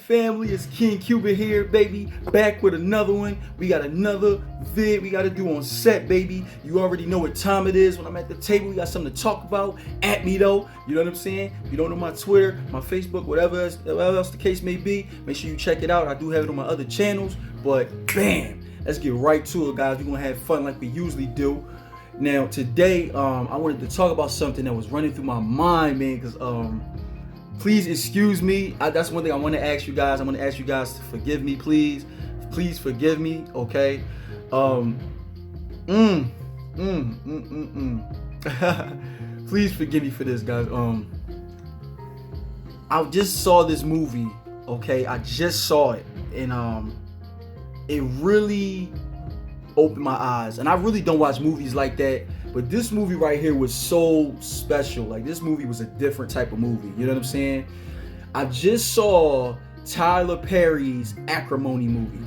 family? It's King Cuban here, baby. Back with another one. We got another vid we got to do on set, baby. You already know what time it is. When I'm at the table, we got something to talk about. At me, though. You know what I'm saying? If you don't know my Twitter, my Facebook, whatever else the case may be, make sure you check it out. I do have it on my other channels. But, bam. Let's get right to it, guys. We're going to have fun like we usually do. Now, today, I wanted to talk about something that was running through my mind, man, because, please excuse me. That's one thing I want to ask you guys. I want to ask you guys to forgive me, please. Please forgive me, okay? Please forgive me for this, guys. I just saw this movie, okay? I just saw it, and it really opened my eyes. And I really don't watch movies like that, but this movie right here was so special. Like, this movie was a different type of movie. You know what I'm saying? I just saw Tyler Perry's Acrimony movie.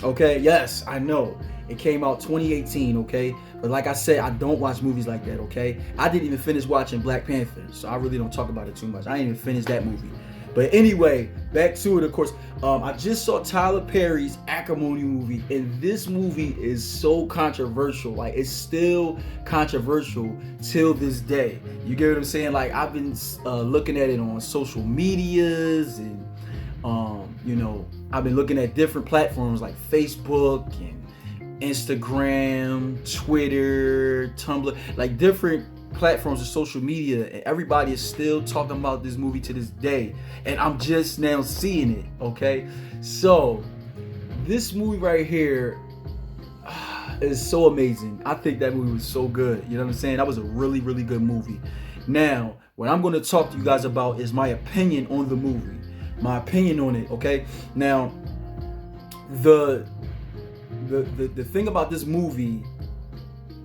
Okay, yes, I know. It came out 2018, okay? But like I said, I don't watch movies like that, okay? I didn't even finish watching Black Panther, so I really don't talk about it too much. I didn't even finish that movie. But anyway, back to it, of course. I just saw Tyler Perry's Acrimony movie, and this movie is so controversial. Like, it's still controversial till this day. You get what I'm saying? Like, I've been looking at it on social medias, and you know, I've been looking at different platforms like Facebook and Instagram, Twitter, Tumblr, like different platforms of social media, and everybody is still talking about this movie to this day, and I'm just now seeing it. Okay, so this movie right here is so amazing. I think that movie was so good. You know what I'm saying? That was a really, really good movie. Now, what I'm going to talk to you guys about is my opinion on the movie, my opinion on it. Okay, now the thing about this movie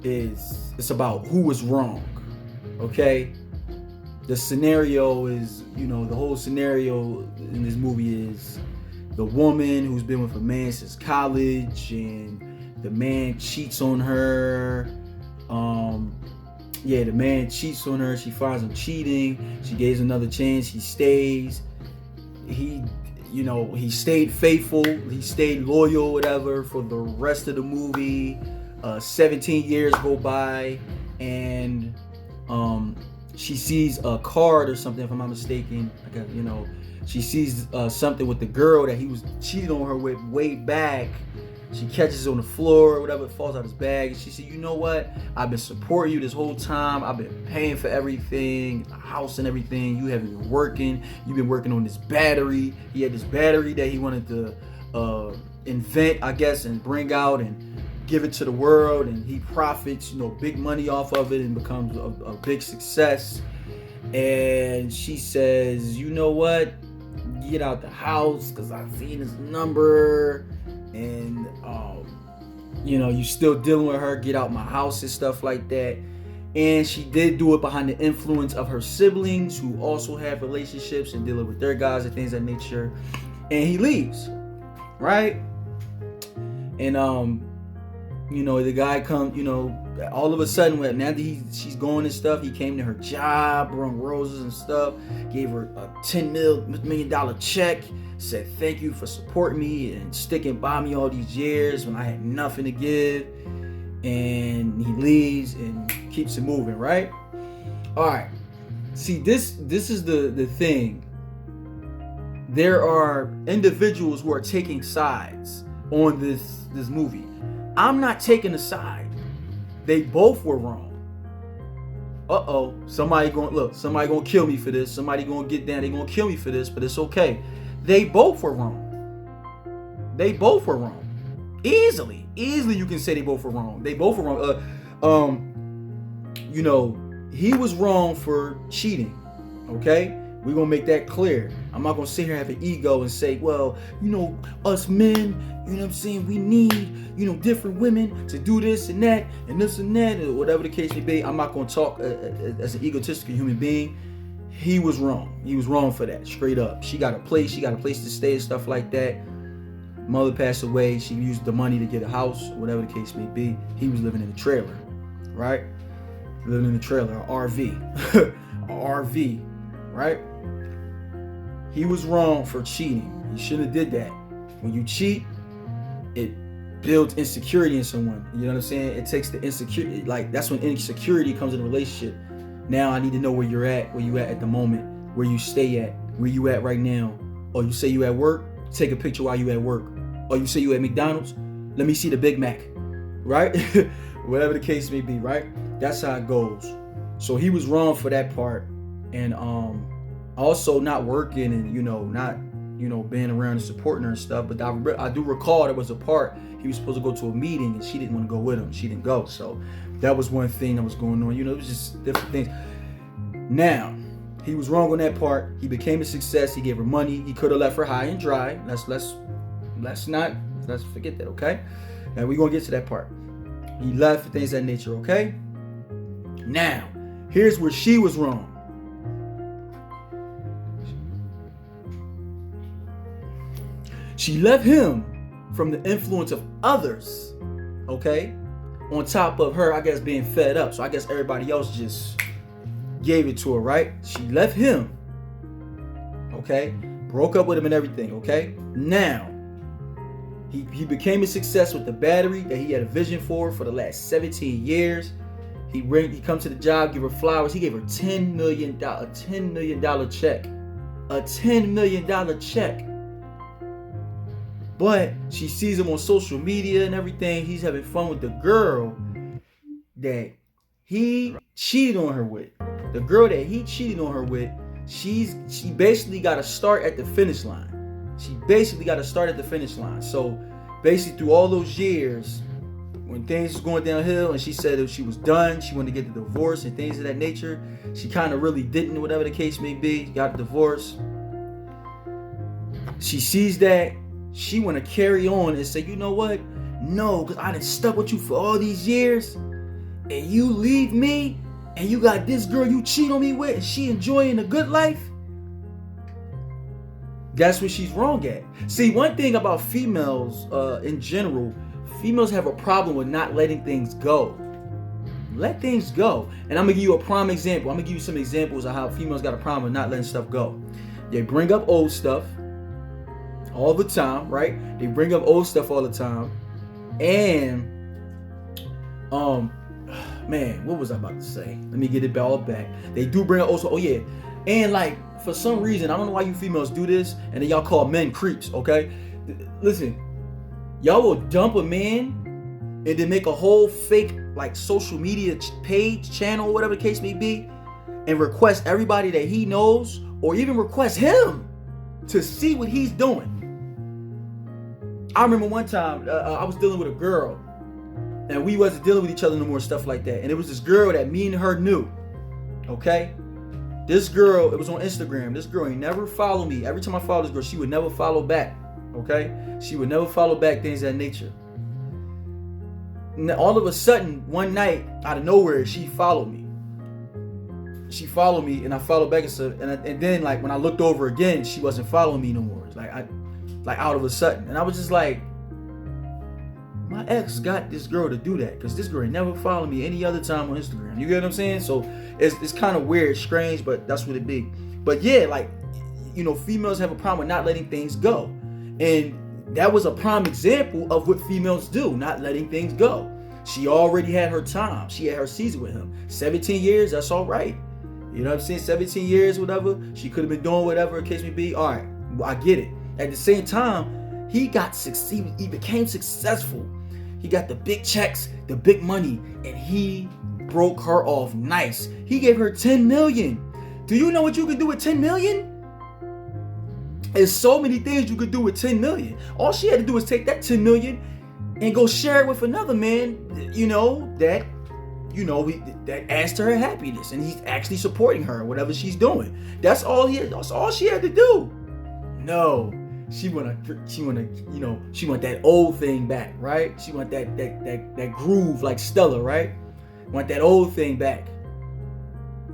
is it's about who was wrong. Okay, the scenario is, you know, the whole scenario in this movie is the woman who's been with a man since college, and the man cheats on her. The man cheats on her. She finds him cheating. She gives another chance. He stays. He stayed faithful. He stayed loyal, whatever, for the rest of the movie. 17 years go by, and she sees a card or something, if I'm not mistaken. She sees something with the girl that he was cheating on her with way back. She catches it on the floor or whatever, it falls out his bag, and she said, you know what? I've been supporting you this whole time. I've been paying for everything, the house and everything. You haven't been working. You've been working on this battery. He had this battery that he wanted to invent, I guess, and bring out and give it to the world, and he profits, big money off of it, and becomes a big success. And she says, you know what? Get out the house, because I've seen his number, and you still dealing with her. Get out my house and stuff like that. And she did do it behind the influence of her siblings, who also have relationships and dealing with their guys and things of that nature. And he leaves, right? And the guy comes, all of a sudden, now that she's going and stuff, he came to her job, brought roses and stuff, gave her a $10 million check, said thank you for supporting me and sticking by me all these years when I had nothing to give. And he leaves and keeps it moving, right? All right. See, this is the thing. There are individuals who are taking sides on this movie. I'm not taking a side. They both were wrong. Somebody gonna kill me for this. Somebody gonna get down. They gonna kill me for this, but it's okay. They both were wrong. Easily you can say they both were wrong. They both were wrong. He was wrong for cheating. Okay? We're going to make that clear. I'm not going to sit here and have an ego and say, well, us men, what I'm saying, we need, different women to do this and that, or whatever the case may be. I'm not going to talk as an egotistical human being. He was wrong. He was wrong for that, straight up. She got a place to stay and stuff like that. Mother passed away. She used the money to get a house, whatever the case may be. He was living in a trailer, right? Living in a trailer, an RV. A RV, right? He was wrong for cheating. He shouldn't have did that. When you cheat, it builds insecurity in someone. You know what I'm saying? It takes the insecurity, like that's when insecurity comes in a relationship. Now I need to know where you're at, where you at the moment, where you stay at, where you at right now. Or you say you at work, take a picture while you at work. Or you say you at McDonald's, let me see the Big Mac, right? Whatever the case may be, right? That's how it goes. So he was wrong for that part. And also not working and, not, being around and supporting her and stuff. But I do recall there was a part he was supposed to go to a meeting and she didn't want to go with him. She didn't go. So that was one thing that was going on. It was just different things. Now, he was wrong on that part. He became a success. He gave her money. He could have left her high and dry. Let's forget that, okay? Now we're gonna get to that part. He left for things of that nature, okay? Now, here's where she was wrong. She left him from the influence of others, okay? On top of her, I guess, being fed up. So I guess everybody else just gave it to her, right? She left him, okay? Broke up with him and everything, okay? Now, he became a success with the battery that he had a vision for the last 17 years. He comes to the job, give her flowers. He gave her $10 million check. A $10 million check. But she sees him on social media and everything. He's having fun with the girl that he cheated on her with. The girl that he cheated on her with, she basically got to start at the finish line. So basically through all those years, when things was going downhill and she said that she was done, she wanted to get the divorce and things of that nature, she kind of really didn't, whatever the case may be, got a divorce. She sees that. She want to carry on and say, you know what? No, because I done stuck with you for all these years and you leave me and you got this girl you cheat on me with and she enjoying a good life. That's what she's wrong at. See, one thing about females in general, females have a problem with not letting things go. Let things go. And I'm going to give you a prime example. I'm going to give you some examples of how females got a problem with not letting stuff go. They bring up old stuff all the time, right? They bring up old stuff all the time. And, man, what was I about to say? Let me get it all back. They do bring up old stuff. Oh, yeah. And, like, for some reason, I don't know why you females do this, and then y'all call men creeps, okay? Listen, y'all will dump a man and then make a whole fake, like, social media page, channel, whatever the case may be, and request everybody that he knows, or even request him to see what he's doing. I remember one time I was dealing with a girl and we wasn't dealing with each other no more, stuff like that. And it was this girl that me and her knew, okay? This girl, it was on Instagram. This girl ain't never followed me. Every time I follow this girl, she would never follow back, okay? She would never follow back, things of that nature. And all of a sudden, one night, out of nowhere, she followed me. She followed me and I followed back and then like when I looked over again, she wasn't following me no more. It's like out of a sudden. And I was just like, my ex got this girl to do that because this girl ain't never followed me any other time on Instagram. You get what I'm saying? So it's kind of weird, strange, but that's what it be. But yeah, like, females have a problem with not letting things go. And that was a prime example of what females do, not letting things go. She already had her time. She had her season with him. 17 years, that's all right. You know what I'm saying? 17 years, whatever. She could have been doing whatever the case may be. All right, well, I get it. At the same time, he became successful. He got the big checks, the big money, and he broke her off nice. He gave her 10 million. Do you know what you can do with 10 million? There's so many things you could do with 10 million. All she had to do was take that 10 million and go share it with another man, that adds to her happiness, and he's actually supporting her, whatever she's doing. That's all she had to do. No. She want that old thing back, right? She want that groove like Stella, right? Want that old thing back.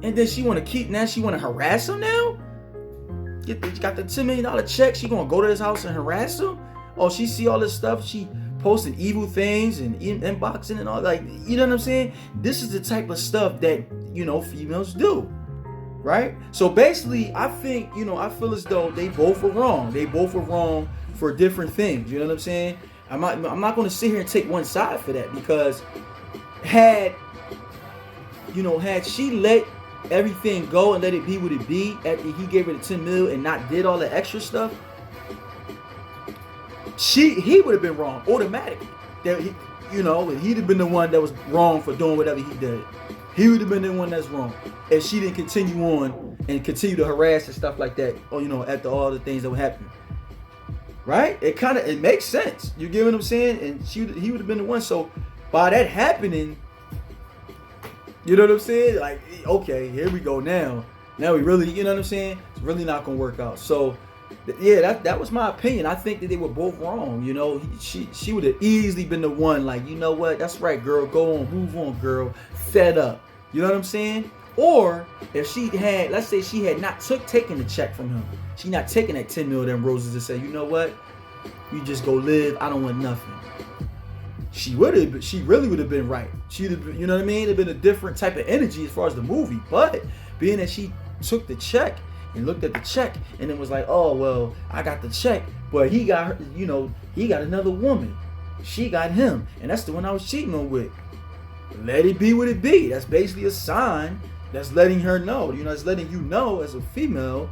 And then she want to harass him now? Got the $10 million check, she gonna go to his house and harass him? Oh, she see all this stuff, she posting evil things and inboxing and all, like, you know what I'm saying? This is the type of stuff that, females do. right? So basically, I think, I feel as though they both were wrong. They both were wrong for different things. You know what I'm saying? I'm not going to sit here and take one side for that, because had had she let everything go and let it be what it be after he gave her the 10 mil and not did all the extra stuff, he would have been wrong automatically. That he'd have been the one that was wrong for doing whatever he did. He would have been the one that's wrong if she didn't continue on and continue to harass and stuff like that. After all the things that were happening, right? It makes sense. You get what I'm saying? And he would have been the one. So by that happening, you know what I'm saying? Like, okay, here we go now. Now we really, you know what I'm saying? It's really not gonna work out. So yeah, that was my opinion. I think that they were both wrong. She would have easily been the one, like, you know what? That's right, girl. Go on, move on, girl. Fed up. You know what I'm saying? Or if she had, let's say she had not taken the check from him. She not taking that 10 mil them roses and say, you know what? You just go live. I don't want nothing. She really would have been right. She'd have, you know what I mean? It'd been a different type of energy as far as the movie. But being that she took the check and looked at the check and then was like, oh, well, I got the check, but he got her, he got another woman. She got him. And that's the one I was cheating on with. Let it be what it be. That's basically a sign that's letting her know. It's letting you know as a female,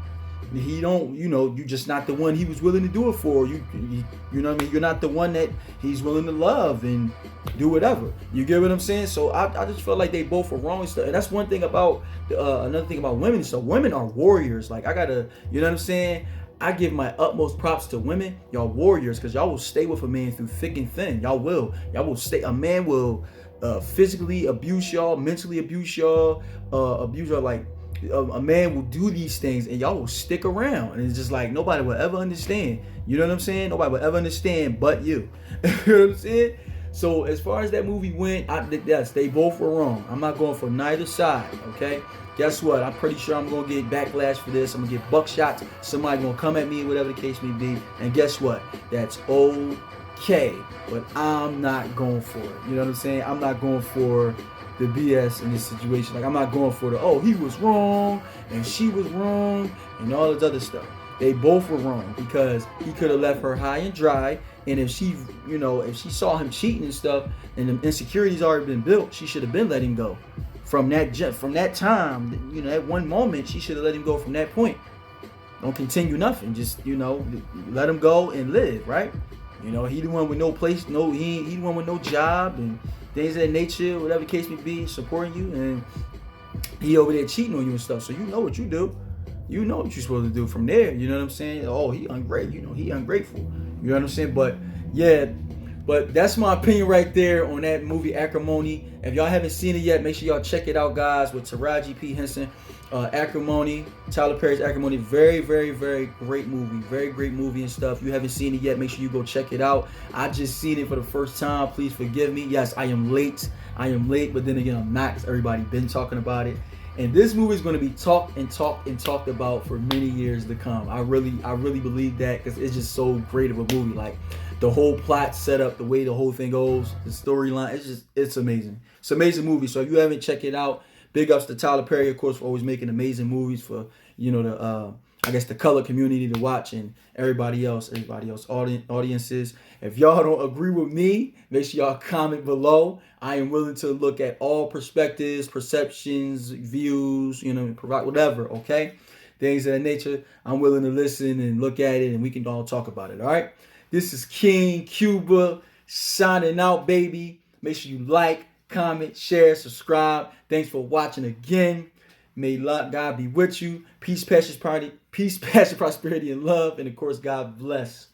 he don't, you just not the one he was willing to do it for. You know what I mean? You're not the one that he's willing to love and do whatever. You get what I'm saying? So I just felt like they both were wrong and stuff. And that's one thing about, another thing about women. So women are warriors. Like, I gotta, you know what I'm saying? I give my utmost props to women. Y'all warriors, because y'all will stay with a man through thick and thin. Y'all will stay. A man will physically abuse y'all, mentally abuse y'all, like, a man will do these things and y'all will stick around, and it's just like nobody will ever understand. You know what I'm saying? Nobody will ever understand but you. You know what I'm saying? So as far as that movie went, yes, they both were wrong. I'm not going for neither side. Okay, guess what? I'm pretty sure I'm gonna get backlash for this. I'm gonna get buckshots. Somebody gonna come at me, whatever the case may be. And guess what? That's okay. But I'm not going for it. You know what I'm saying? I'm not going for the BS in this situation. Like, I'm not going for he was wrong and she was wrong and all this other stuff. They both were wrong, because he could have left her high and dry. And if she saw him cheating and stuff and the insecurities already been built, she should have been let him go. From that time, that one moment, she should have let him go from that point. Don't continue nothing. Just, let him go and live, right? He the one with no place, he the one with no job and things of that nature, whatever the case may be, supporting you, and he over there cheating on you and stuff. So you know what you do. You know what you're supposed to do from there. You know what I'm saying? Oh, he ungrateful. He ungrateful. You know what I'm saying? But yeah, but that's my opinion right there on that movie Acrimony. If y'all haven't seen it yet, make sure y'all check it out, guys, with Taraji P. Henson. Acrimony, Tyler Perry's Acrimony. Very, very, very great movie. Very great movie and stuff. If you haven't seen it yet, make sure you go check it out. I just seen it for the first time. Please forgive me. Yes, I am late, but then again, I'm not, because everybody been talking about it. And this movie is going to be talked about for many years to come. I really believe that, because it's just so great of a movie. Like, the whole plot setup, the way the whole thing goes, the storyline, it's amazing. It's an amazing movie. So if you haven't checked it out, big ups to Tyler Perry, of course, for always making amazing movies for, the color community to watch, and everybody else audiences. If y'all don't agree with me, make sure y'all comment below. I am willing to look at all perspectives, perceptions, views, provide whatever, okay? Things of that nature. I'm willing to listen and look at it, and we can all talk about it, all right? This is King Cuba signing out, baby. Make sure you like, comment, share, subscribe. Thanks for watching again. May God be with you. Peace, passion, prosperity, and love. And of course, God bless.